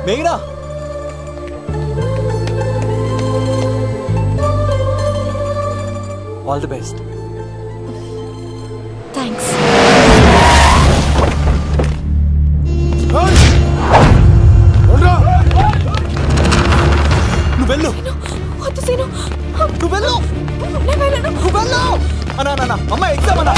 మేఘనా all the best. Thanks. నువ్వు వెళ్ళు. వద్దు సీను. నువ్వు వెళ్ళు. నేను వెళ్ళను. నువ్వు వెళ్ళు. అన్నా అమ్మ ఎగ్జామ్ అన్నా.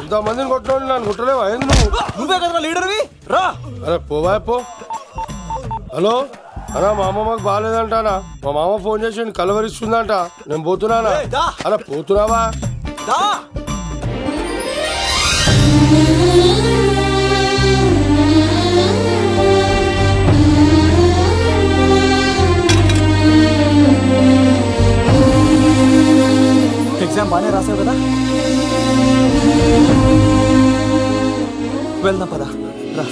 ఇంతమందిని కొట్టినోడు నన్ను కొట్టలేవా? నువ్వే కదా లీడర్వి, రా. అరే పోవా పో. హలో అన్నా, మా అమ్మమ్మకి బాగాలేదంటానా? మా మామ ఫోన్ చేసి కలవరిస్తుందంట. నేను పోతున్నానా? అలా పోతున్నావా? ఎగ్జామ్ బాగానే రాసావు కదా, వెళ్దాం పదా, రా.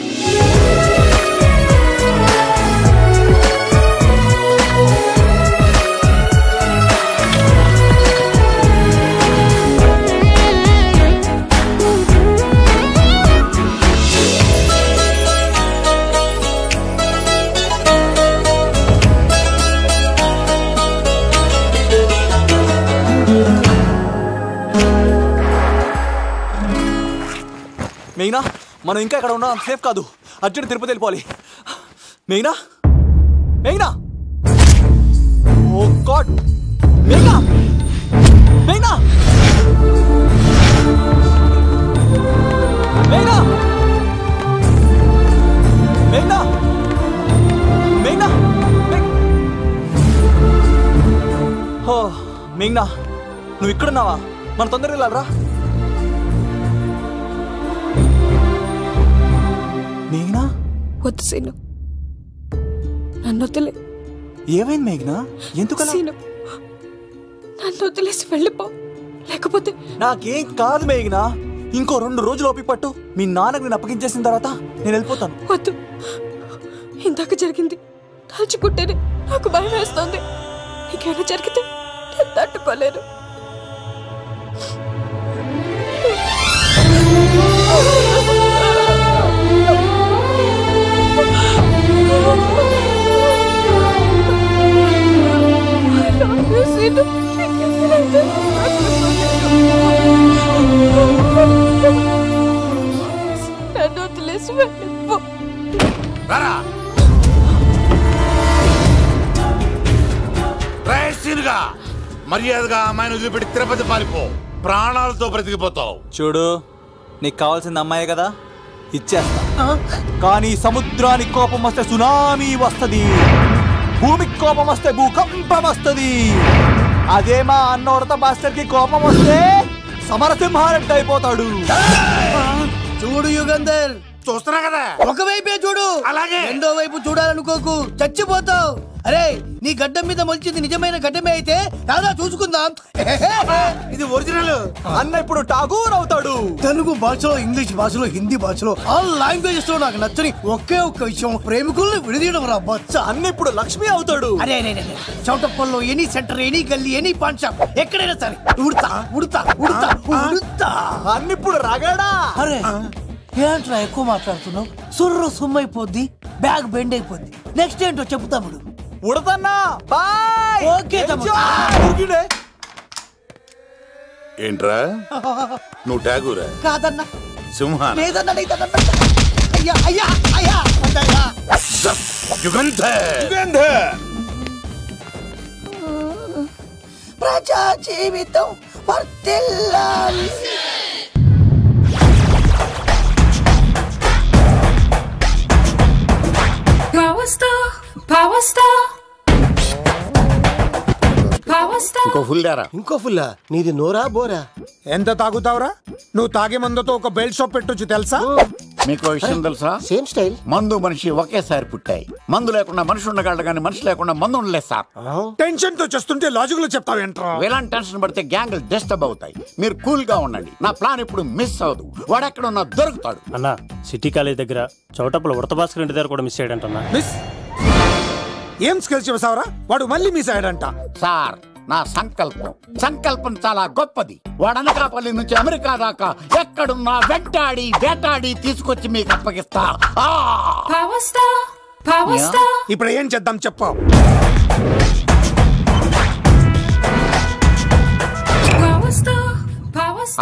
మేఘనా, మనం ఇంకా ఇక్కడ ఉన్నా సేఫ్ కాదు. అర్జెంట్ తిరుపతి వెళ్ళిపోవాలి. మేఘనా, మేఘనా, ఓ గాడ్, మేఘనా, మేఘనా, మేఘనా, మేఘనా, మేఘనా, ఓ మేఘనా, నువ్వు ఇక్కడున్నావా? మనం తొందరగా వెళ్ళాలరా. మేఘనా, వద్దు సీను, నన్ను వదిలే. ఏమైంది మేఘనా? ఎందుకలా? సీను, నన్ను వదిలేసి వెళ్ళిపో, లేకపోతే. నాకేం కాదు మేఘనా, ఇంకో 2 రోజులు ఓపిక పట్టు. మీ నాన్నకు నేను అప్పగించేసిన తర్వాత నేను వెళ్ళిపోతాను. వద్దు, ఇందాక జరిగింది తలుచుకుంటేనే నాకు భయం వేస్తుంది. ఇంకేమైనా జరిగితే నేను తట్టుకోలేను. నన్ను వదిలేసి వెళ్ళిపో. మర్యాదగా అమ్మాయిని వదిలిపెట్టి తిరుపతి పారిపో, ప్రాణాలతో బ్రతికిపోతావు. చూడు, నీకు కావాల్సింది అమ్మాయి కదా, ఇచ్చేస్తా. కానీ సముద్రానికి కోపం వస్తే సునామీ వస్తది, భూమికి కోపం వస్తే భూకంపం వస్తది. అదే మా అన్నోడత మాస్టర్ కి కోపం వస్తే సమరసింహారెడ్డి అయిపోతాడు. చూడు యుగంధర్, చూస్తున్నా కదా, ఒకవైపే చూడు, అలాగే రెండో వైపు చూడాలనుకోకు, చచ్చిపోతావు. అరే నీ గడ్డం మీద మొలిచింది నిజమైన గడ్డమే అయితే రాదా చూసుకుందాం. ఇది ఒరిజినల్. అన్న ఇప్పుడు ఠాగూర్ అవుతాడు. తెలుగు భాషలో, ఇంగ్లీష్ భాషలో, హిందీ భాషలో ఆల్ లాంగ్వేజెస్ లో నాకు నచ్చని ఒకే ఒక్క విషయం ప్రేమికుల్ని విడదీయడం రా బచ్చ. అన్న ఇప్పుడు లక్ష్మి అవుతాడు. అరే చౌటప్పల్లో ఎనీ సెంటర్, ఎనీ గల్లీ, ఎనీ పాన్ షాప్ ఎక్కడైనా సరే ఉడతా ఉడతా ఉడతా ఉడతా. అన్న ఇప్పుడు రగడా. అరే ఏంట్రా ఎక్కువ మాట్లాడుతున్నావు? సుర్రు సుమ్మైపోద్ది, బ్యాగ్ బెండ్ అయిపోద్ది. నెక్స్ట్ ఏంటో చెప్పు తమ్ముడు. ఉడతన్నా బాయ్. ఓకే తమ్ముడు. ఏంట్రా నువ్వు ఠాగూరా? కాదన్నా. సింహా? లేదన్నా లేదన్నా. అయ్యా అయ్యా అయ్యా అయ్యా. ప్రజా జీవితం వర్ధిల్లాలి. ఇంకో ఫుల్లా? నీది నోరా బోరా? ఎంత తాగుతావురా? నువ్వు తాగే మందుతో ఒక బెల్ట్ షాప్ పెట్టొచ్చు తెలుసా? మీకు విషయం తెలుసా? Same style. మందు మనిషి ఒకేసారి పుట్టాయి. మందు లేకుండా మనిషి ఉండగలడు కానీ మనిషి లేకుండా మందు ఉండలేదు సార్. టెన్షన్ తో చేస్తుంటే లాజిక్ లో చెప్తావు ఏంట్రా? ఎలాంటి టెన్షన్ పడితే గ్యాంగ్లు డిస్టర్బ్ అవుతాయి. మీరు కూల్ గా ఉండండి. నా ప్లాన్ ఇప్పుడు మిస్ అవ్వదు. వాడెక్కడ ఉన్నా దొరుకుతాడు. అన్నా సిటీ కాలేజ్ దగ్గర చౌటప్పుల ఉడత భాస్కర్ ఇంటి దగ్గర కూడా మిస్ అయ్యాడంటన్నా. మిస్ ఏం స్కిల్స్ చెప్తావరా? వాడు మళ్ళీ మిస్ అయ్యాడంట. సార్ నా సంకల్పం చాలా గొప్పది. వాడు అనకాపల్లి నుంచి అమెరికా దాకా ఎక్కడున్నా వెంటాడి వేటాడి తీసుకొచ్చి మీకు అప్పగిస్తా. ఇప్పుడు ఏం చేద్దాం చెప్పు.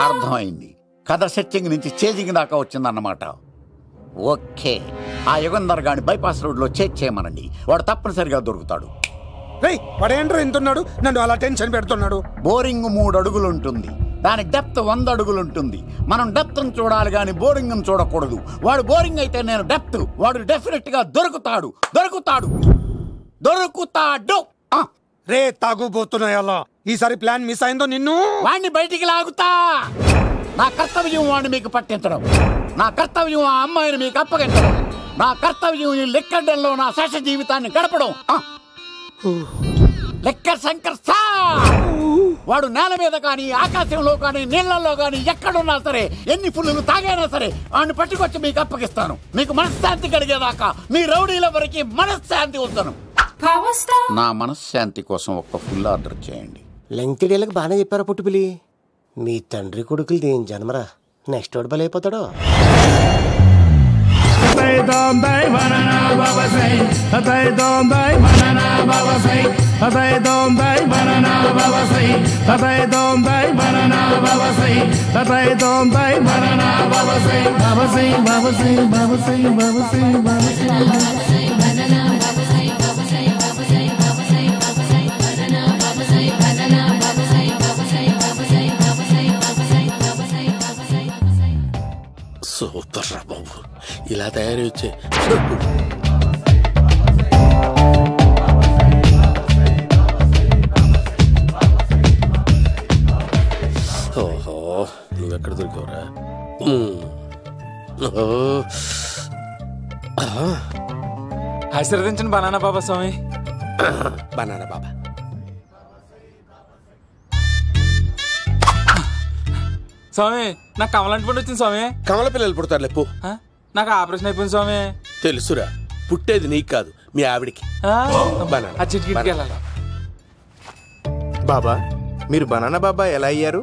అర్థమైంది. కథ సెట్టింగ్ నుంచి చేజింగ్ దాకా వచ్చిందన్నమాట. ఓకే, ఆ యుగంధర్ గాని బైపాస్ రోడ్ లో చేయమనండి. వాడు తప్పనిసరిగా దొరుకుతాడు. వాడు ఏంట్రా ఇంతున్నాడు? నన్ను అలా టెన్షన్ పెడుతున్నాడు. బోరింగ్ 3 అడుగులు ఉంటుంది. దాని డెప్త్ 100 అడుగులు ఉంటుంది. మనం డెప్త్ చూడాలి గాని బోరింగ్ చూడకూడదు. వాడు బోరింగ్ అయితే నేను డెప్త్. వాడు డెఫినెట్ గా దొరుకుతాడు. రే తాగుబోతున్నాయలా, ఈసారి ప్లాన్ మిస్ అయిందో నిన్ను వాడిని బయటికి లాగుతా. నా కర్తవ్యం వాడిని మీకు పట్టించడం. నా కర్తవ్యం ఆ అమ్మాయిని మీకు అప్పగించడం. నా కర్తవ్యం ఈ లెక్కడంలో నా శేష జీవితాన్ని గడపడం. Liquor Shankar sir. వాడు నేల మీద కానీ ఆకాశంలో కానీ నీళ్లలో కానీ ఎక్కడున్నా సరే, ఎన్ని ఫుల్లు తాగైనా సరే వాడిని పట్టుకొచ్చి మీకు అప్పగిస్తాను. మీకు మనశ్శాంతి కలిగేదాకా మీ రౌడీల వరకు మనశ్శాంతి ఉంచను. నా మనశ్శాంతి కోసం ఒక్క ఫుల్ ఆర్డర్ చేయండి. లెంగ్త్ డేలకు బాగానే చెప్పారా పుట్టుపిలి? మీ తండ్రి కొడుకులు దేని జన్మరా? నెక్స్ట్ వాడు బలైపోతాడో. సూపర్ రా బాబు, ఇలా తయారు వచ్చే. ఓహో, నువ్వెక్కడ దొరికావురా? ఆశీర్వదించండి బనానా బాబా స్వామి. బనానా బాబా స్వామి, నాకు కమలంటి పండు వచ్చింది స్వామి. కమల పిల్లలు పుడతారు లేపు. నాకు ఆపరేషన్ అయిపోయింది స్వామి. తెలుసురా, పుట్టేది నీకు కాదు మీ ఆవిడికి. ఆ చిటికిటికి వెళ్ళాలి. బాబా, మీరు బనానా బాబా ఎలా అయ్యారు?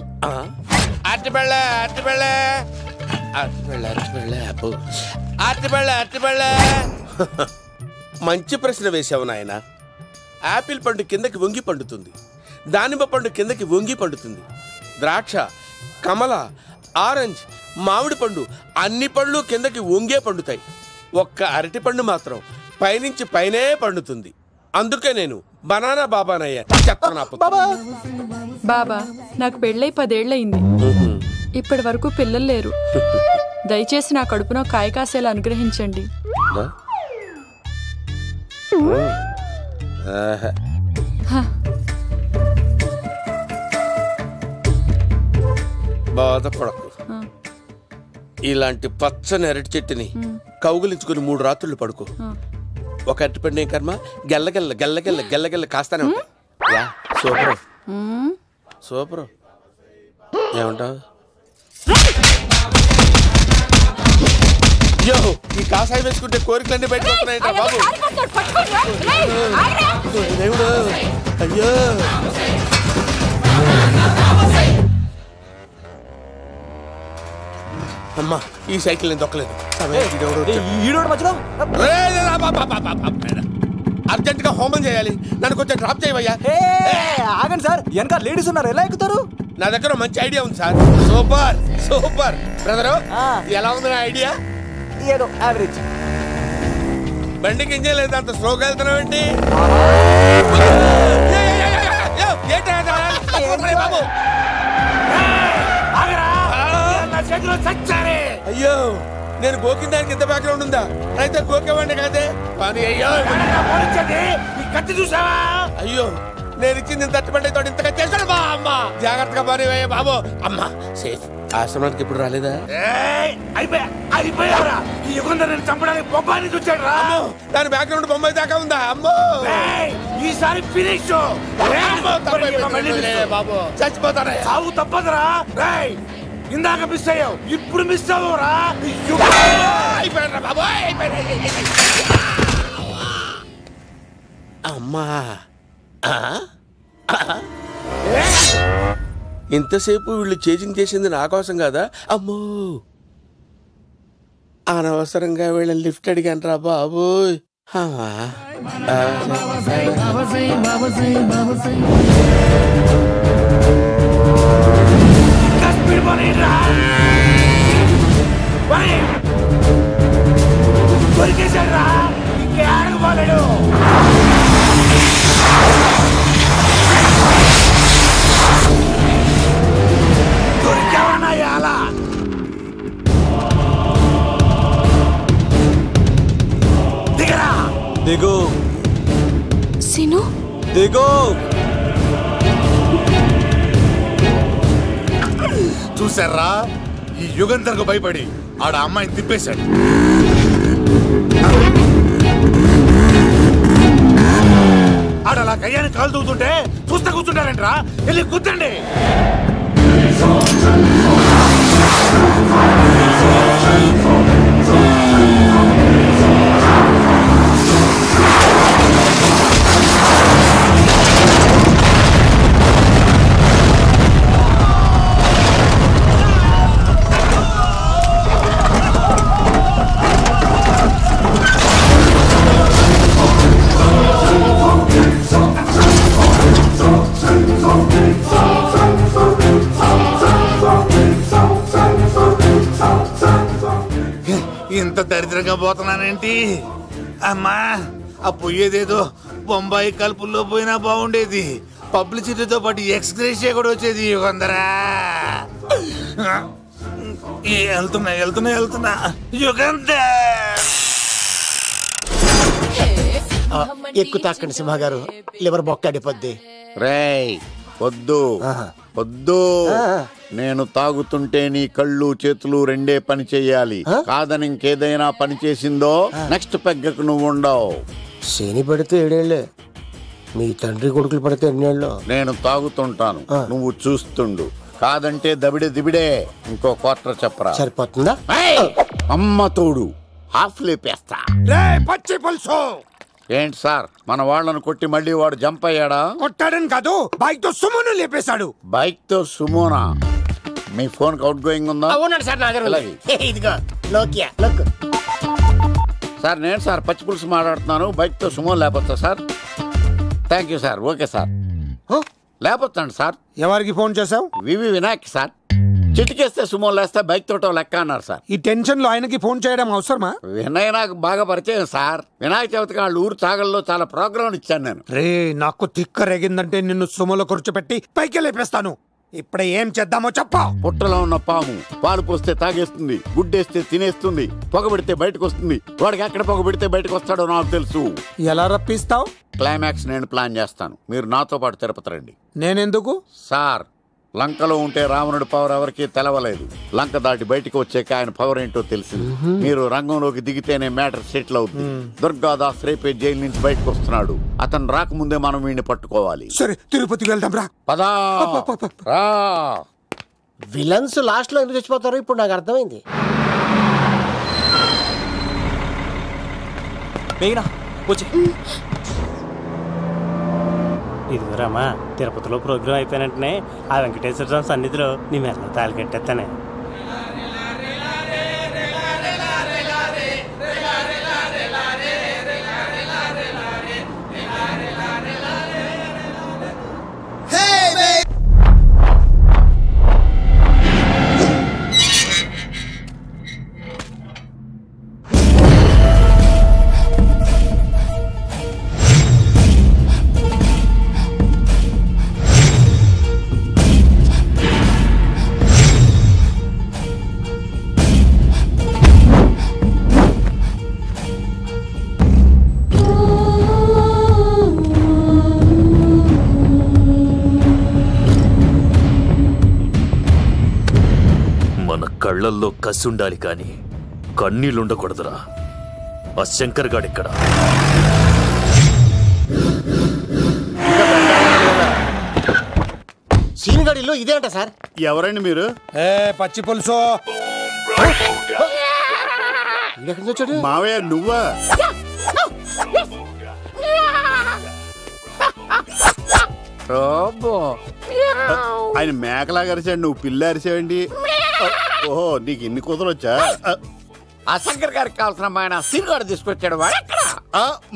మంచి ప్రశ్న వేసావు నాయన. యాపిల్ పండు కిందకి వంగి పండుతుంది, దానిమ్మ పండు కిందకి వంగి పండుతుంది, ద్రాక్ష, కమల, ఆరెంజ్, మామిడి పండు అన్ని పండ్లు కిందకి వంగే పండుతాయి. ఒక్క అరటి పండు మాత్రం పైనుంచి పైనే పండుతుంది. అందుకే నేను బనానా బాబానయ్యా. బాబా, నాకు పెళ్ళై 10 ఏళ్ళయింది. ఇప్పటి వరకు పిల్లలు లేరు. దయచేసి నా కడుపున కాయ కాసేలా అనుగ్రహించండి. బాధపడకు. ఇలాంటి పచ్చని అరటి చెట్టుని కౌగులించుకుని 3 రాత్రులు పడుకో. ఒక అరటిపండు ఏం కర్మ, గెల్లగెల్ల గెల్లగెల్ల గెల్లగెల్ల కాస్తానే ఉంటాయి. Yeah super super. ఏమంటావు? అయ్యో ఈ కాసాయి వేసుకుంటే కోరికలన్నీ బయటకు వస్తున్నాయంట బాబు. దేవుడు అయ్యో. అమ్మా ఈ సైకిల్ నేను దొక్కలేదు. అర్జెంట్ గా హోమం చేయాలి, నన్ను కొంచెం డ్రాప్ చేయవయ్యా. ఆగండి సార్, వెనక లేడీస్ ఉన్నారు, ఎలా ఎక్కుతారు? నా దగ్గర మంచి ఐడియా ఉంది సార్. Super super brother. ఎలా ఉంది నా ఐడియా? ఏదో యావరేజ్. బండికి ఇంజన్ లేదు, అంత స్లోగా వెళ్తున్నావు ఏంటి? బాబు అయ్యో నేను గోకిన దానికి ఇంత బ్యాక్గ్రౌండ్ ఉందా? అయితే గోకేవాడిని కాదే. కానీ అయ్యో కత్తి చూసావా? అయ్యో నేను ఇచ్చింది తట్టుబడి తోటి ఇంతగా చేశాడు బా. అమ్మ జాగ్రత్తగా పని బాబు. అమ్మ సేఫ్. ఆశ్రమానికి ఇప్పుడు రాలేదా? అయిపోయారా? ఈ యుగంధర్ నేను చంపడానికి బొమ్మాయిని చూచాడు రా. దాని బ్యాక్గ్రౌండ్ బొమ్మాయి దాకా ఉందా? అమ్మో ఈసారి ఫినిష్ బాబు. చచ్చిపోతారా? సాగు తప్పదురా. ఇందాక మిస్ అయ్యావు, ఇప్పుడు మిస్ అవ్వరా. అమ్మా ఇంతసేపు వీళ్ళు చేజింగ్ చేసింది నా కోసం కదా. అమ్మో అనవసరంగా వీళ్ళని లిఫ్ట్ అడిగాను రా బాబు. దిగు సీను, దిగు. చూసారా, ఈ యుగంధర్ కు భయపడి ఆడ అమ్మాయిని తిప్పేశాడు. ఆడ అలా కయ్యాన్ని కాలు దూకుతుంటే చూస్తా కూర్చుంటారంట్రా. వెళ్ళి కూర్చోండి. ఇంత దరిద్రంగా పోతున్నానేంటి? అమ్మా ఆ పోయేదేదో బొంబాయి కలుపుల్లో పోయినా బాగుండేది. పబ్లిసిటీతో పాటు ఎక్స్గ్రేషియా కూడా వచ్చేది. యుగంధరా వెళ్తున్నా యుగంధర్. ఎక్కువ తాకండి సింహ గారు, లివర్ బొక్కడిపోద్ది. రేయ్ వద్దు వద్దు, నేను తాగుతుంటే నీ కళ్ళు చేతులు రెండే పని చెయ్యాలి. కాదని ఇంకేదైనా పని చేసిందో నెక్స్ట్ పెగ్గకు నువ్వు ఉండవు. శని పడితే 7 ఏళ్లే, మీ తండ్రి కొడుకులు పడితే 2 ఏళ్ళు. నేను తాగుతుంటాను, నువ్వు చూస్తుండు. కాదంటే దబిడే దిబిడే. ఇంకో క్వార్టర్ చెప్పరా? సరిపోతుందా? అమ్మ తోడు హాఫ్ లేపేస్తా. పచ్చి పులుసు. ఏంటి సార్, మన వాళ్ళను కొట్టి మళ్ళీ వాడు జంప్ అయ్యాడా? కొట్టాడని కాదు, బైక్ తో సుమోను లేపేశాడు. బైక్ తో సుమోనా? మీ ఫోన్ అవుట్ గోయింగ్ ఉందా? అవునండి సార్, నా దగ్గర ఇదిగో నోకియా లక్. సార్ నేను సార్ పచ్చి పులుసు మాట్లాడుతున్నాను. బైక్ తో సుమో లేపొచ్చా sir? Thank you sir. Okay sir, లేపొచ్చండి సార్. ఎవరికి ఫోన్ చేసావు? వివి వినాయక్ సార్. చిటికేస్తే సుమో లేస్తే బైక్ తోటో లెక్క అన్నారు సార్. ఈ టెన్షన్ లో ఆయనకి ఫోన్ చేయడం అవసరమా? వినయ్ నాకు బాగా పరిచయం సార్. వినాయక చవితికి వాళ్ళ ఊరు చాగల్లో చాలా ప్రోగ్రాం ఇచ్చాను నేను. రే నాకు తిక్క రేగిందంటే నిన్ను సుమోలో కూర్చోపెట్టి పైకి లేపేస్తాను. ఇప్పుడే ఏం చేద్దామో చెప్పా. పుట్టలో ఉన్న పాము పాలు పోస్తే తాగేస్తుంది, గుడ్డేస్తే తినేస్తుంది, పొగబెడితే బయటకు వస్తుంది. వాడికి ఎక్కడ పొగబెడితే బయటకు వస్తాడో నాకు తెలుసు. ఎలా రప్పిస్తావు? క్లైమాక్స్ నేను ప్లాన్ చేస్తాను, మీరు నాతో పాటు తిరుపతి రండి. నేనెందుకు? సార్ లంకలో ఉంటే రావణుడి పవర్ ఎవరికీ తెలవలేదు. లంక దాటి బయటికి వచ్చాక ఆయన పవర్ ఏంటో తెలిసింది. మీరు రంగంలోకి దిగితేనే మ్యాటర్ సెటిల్ అవుతుంది. దుర్గాదాస్ రేపే జైలు నుంచి బయటకు వస్తున్నాడు. అతను రాకముందే మనం వీడిని పట్టుకోవాలి. సరే, తిరుపతికి వెళ్దాం రా. పదా రా. విలన్స్ లాస్ట్ లో ఎందుకు చచ్చిపోతారో ఇప్పుడు నాకు అర్థమైంది. ఇదిగోరామా, తిరుపతిలో ప్రోగ్రాం అయిపోయినట్టునే ఆ వెంకటేశ్వర స్వామి సన్నిధిలో నీ మెల్ల తాళి కట్టేస్తానే. కళ్ళల్లో కసి ఉండాలి కానీ కన్నీళ్ళుండకూడదురా. ఆ శంకర్ గాడిక్కడ. సీనిగడిలో ఇదే అంట సార్. ఎవరండి మీరు? పచ్చి పులుసు. మావయ్య నువ్వా? ఆయన మేకలాగా అరిచాడు, నువ్వు పిల్ల అరిచావండి. ఓహో, నీకు ఇన్ని కూతురు వచ్చా? ఆ శంకర్ గారికి కావాల్సిన అమ్మాయి సీనుగాడు తీసుకొచ్చాడు.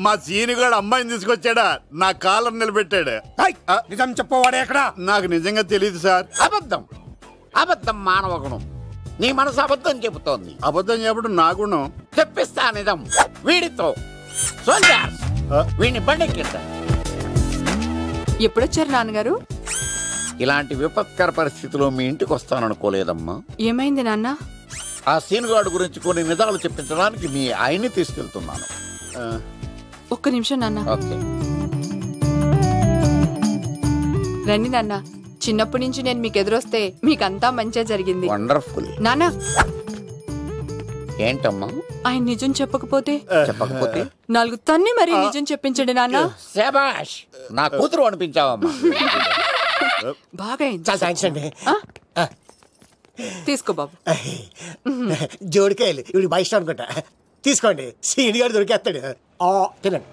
మా సీనుగాడు అమ్మాయిని తీసుకొచ్చాడా? నా కాలర్ నిలబెట్టాడు. నిజం చెప్పవాడే ఎక్కడ? నాకు నిజంగా తెలియదు సార్. అబద్ధం, అబద్ధం మానవ గుణం. నీ మనసు అబద్ధం చెబుతోంది. అబద్ధం చెప్పడం నా గుణం. చెప్పిస్తా నిజం. వీడితో వీడిని బండెక్కిస్తా. ఎప్పుడొచ్చారు నాన్నగారు? ఇలాంటి విపత్కర పరిస్థితిలో మీ ఇంటికి వస్తాననుకోలేదమ్మా. ఏమైంది నాన్న? ఆ సీనుగాడు గురించి కొన్ని నిజాలు చెప్పించడానికి మీ ఆయన్ని తీసుకెళ్తున్నాను. ఒక్క నిమిషం నాన్న. ఓకే. రండి నాన్న. చిన్నప్పటి నుంచి నేను మీకు ఎదురొస్తే మీకంతా మంచిగా జరిగింది. వండర్ఫుల్. నాన్న, ఏంటమ్మా? ఆయన నిజం చెప్పకపోతే చెప్పకపోతే 4 తన్ని మరీ నిజం చెప్పించండి నాన్న. శభాష్, నా కూతురు అనిపించావమ్మా. బాగా అండి. తీసుకో బాబు. జోడికాయలు ఇవి బాగా ఇష్టం అనుకుంటా. తీసుకోండి, సీని గారు దొరికేస్తాడు. తినండి.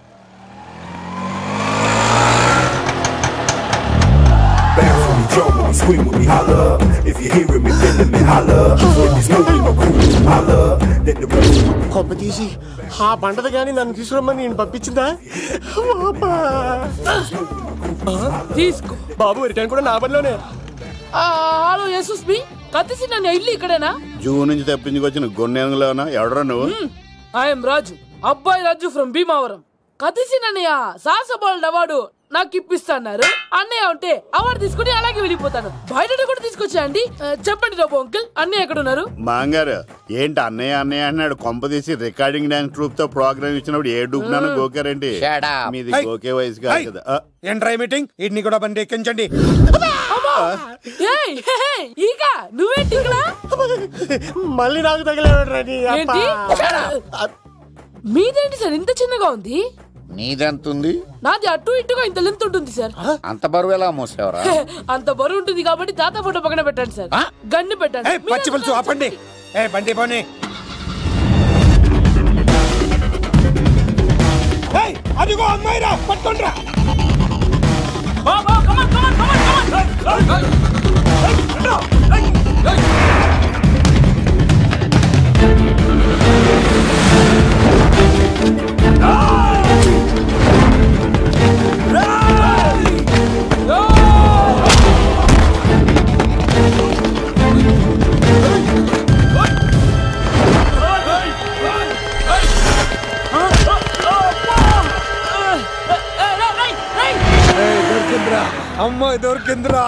కొబ్బ తీసి ఆ పంటది కానీ నన్ను తీసుకురమ్మని నేను పంపించిందా? తీసుకో బాబు, రిటర్న్ కూడా నా పనిలోనే. హలో యేసుస్ బి, కత్తిసి నన్ను ఇల్లు ఇక్కడేనా? జూ నుంచి తప్పించుకొచ్చిన గొన్నెంగులోనా? ఎవడరా నువ్వు? ఐఎమ్ రాజు, అబ్బాయి రాజు ఫ్రమ్ భీమావరం. కత్తిసి నన్నయ్య సాహసబాలుడు అవార్డు నాకు ఇప్పిస్తాన్నారు. అన్నయ్య ఉంటే అవార్డు తీసుకుని అలాగే వెళ్ళిపోతాను. బయట కూడా తీసుకొచ్చా అండి. చెప్పండి రాబు అంకుల్, అన్నయ్య ఎక్కడ ఉన్నారు? మాంగారు ఏంటి అన్నయ్య అన్నయ్య అన్నాడు? కొంప తీసి రికార్డింగ్ డాన్స్ ట్రూప్ తో ప్రోగ్రామ్ ఇచ్చినప్పుడు ఏ డూబ్నాను గోకారేంటి? మీది గోకే వయసు కాదు కదా. ఏంట్రై మీటింగ్? ఇడ్ని కూడా బండి ఎక్కించండి. ఈక నువ్వేంటి ఇక్కడ? మళ్ళీ నాకు తగిలేవాడు. మీదేంటి సార్ ఇంత చిన్నగా ఉంది? నీదెంతుంది? నాది అటు ఇటుగా ఇంత లెంత్ ఉంటుంది సార్. అంత బరువు ఎలా మోసేవరా? అంత బరువు ఉంటుంది కాబట్టి తాత ఫోటో పక్కన పెట్టండి సార్. గన్ను పెట్టండి. పచ్చి పులుసు ఆపండి. బండి పోనీ. అదిగో అమ్మాయిరా, పట్టుకోండిరా. అమ్మాయి దొరికిందిరా.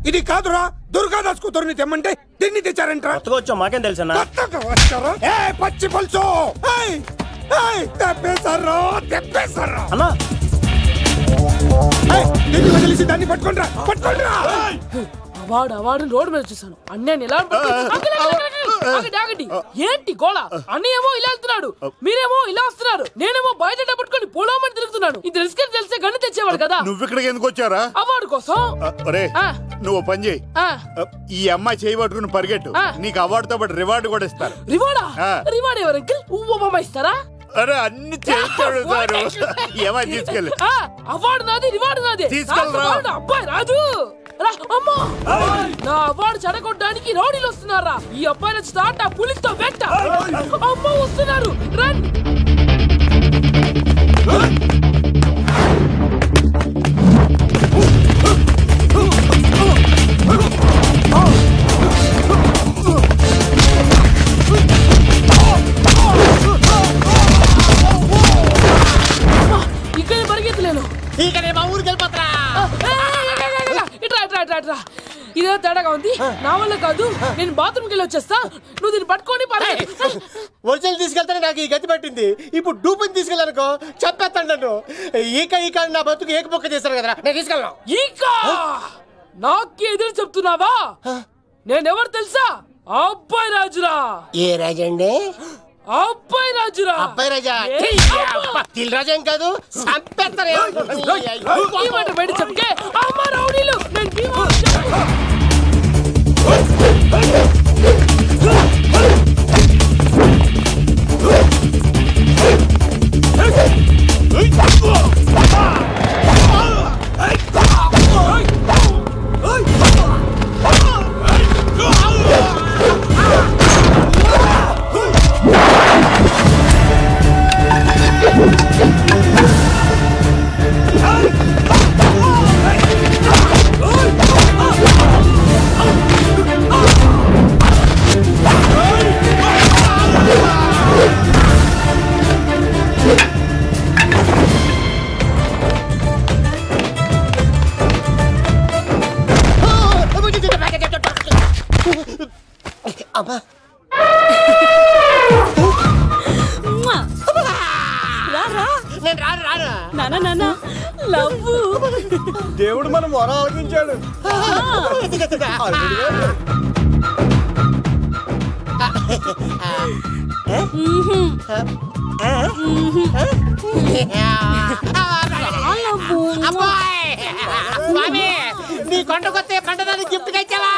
ఇది కాదురా, దుర్గాదాస్ కూతురుని తెమ్మంటే దీన్ని తెచ్చారంటరా. వచ్చా మాకేం తెలుసా? పచ్చి పులుసు తెప్పేశారు, తెప్పేశారు. అన్నా వదిలేసి దాన్ని పట్టుకోండిరా పట్టుకోండిరా. అవార్డు రోడ్డు మీద చూసాను అన్నయ్య ఎలా ఆగండి ఏంటి గోళ అన్నయ్య ఏమో ఇలా వెళ్తున్నాడు మీరేమో ఇలా వస్తున్నారు నేనేమో బయట పట్టుకొని పోలోమని తిరుగుతున్నాను ఇది రిస్క్ అని తెలిస్తే గన్ను తెచ్చేవాడు కదా. నువ్వు ఇక్కడికి ఎందుకు వచ్చారా? అవార్డు కోసం. నువ్వు పని చేయి, ఈ అమ్మాయి చేయి పట్టుకుని పరిగెట్టు, నీకు అవార్డుతో పాటు రివార్డు కూడా ఇస్తారు. రివార్డ్ ఎవరు ఉమ్మ ఇస్తారా? అరే అన్ని చేస్తాడు సారు. ఏమై తీసుకెళ్ళి అవార్డు నాది రివార్డు నాది తీసుకెళ్ళరా. అబ్బాయి రాజు అమ్మా నా అవార్డు చెడగొట్టడానికి రౌడీలు వస్తున్నారా? ఈ అబ్బాయి వచ్చి తాట పులితో వెంట అమ్మ వస్తున్నారు రన్. ఇక్కడ పరిగెత్తలేను ఇక్కడ మా ఊరికి వెళ్ళిపోతారా? ఇట్రా ఇదే తేడాగా ఉంది నా వల్ల కాదు నేను బాత్రూమ్కి వెళ్ళి వచ్చేస్తా నువ్వు దీన్ని పట్టుకొని ఒరిజినల్ తీసుకెళ్తానే నాకు ఈ గతి పట్టింది ఇప్పుడు డూపుని తీసుకెళ్ళానుకో చెప్పేస్తాను నన్ను ఈక నా బతుకు ఏకపొక్క చేశారు కదా నేను తీసుకెళ్ళను నాకు ఎదురు చెప్తున్నావా నేనెవరు తెలుసా అబ్బాయి రాజురా ఏ రాజండి అబ్బాయి రాజురా అబ్బాయి రాజా తిల్ రాజా ఏం కాదు సంపేస్తారు బయట చెప్తే అమ్మ రౌడీలు దేవుడు మనం మొర ఆలోచించాడు నీ కొండకొస్తే పంటదానికి గిఫ్ట్ గా ఇచ్చావా?